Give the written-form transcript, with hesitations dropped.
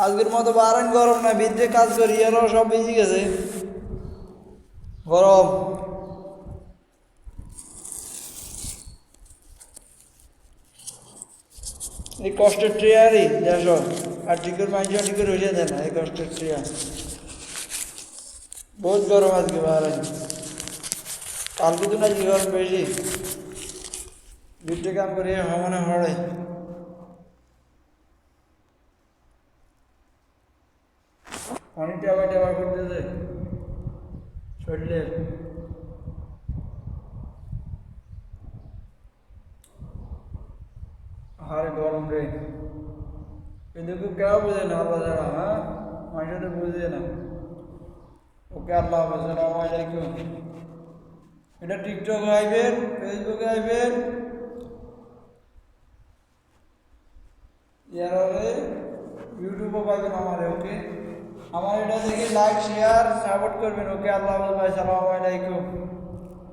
আজকের মতো বারান গরম না, ভিতরে কাজ করি আরও সব ভিজে গেছে গরম। এই কষ্টের ট্রেয়ারই দেশ আর টিকের মাইন্ড টিকের হয়ে যায় না, এই কষ্টের ট্রেয়ার বহুত গরম আজকে বারান। কালকে তো না গরম বেশি, ভিতরে কাম করি মনে হড়ে। পানি টেবা টেবা করতেছে শরীরের। আরে গরম রে, কিন্তু কেউ বুঝে না আল্লাহ ছাড়া। হ্যাঁ, মানুষ তো বুঝে না। ওকে আল্লাহ হাফেজ, আসসালামু আলাইকুম। এটা টিকটকে আইবেন, ফেসবুকে আইবেন, ইয়ার হবে ইউটিউবও পাইবেন আমার। ওকে, আমার এটা দেখে লাইক শেয়ার সাপোর্ট করবেন। ওকে, আল্লাহ হাফেজ ভাই, আসসালামু আলাইকুম।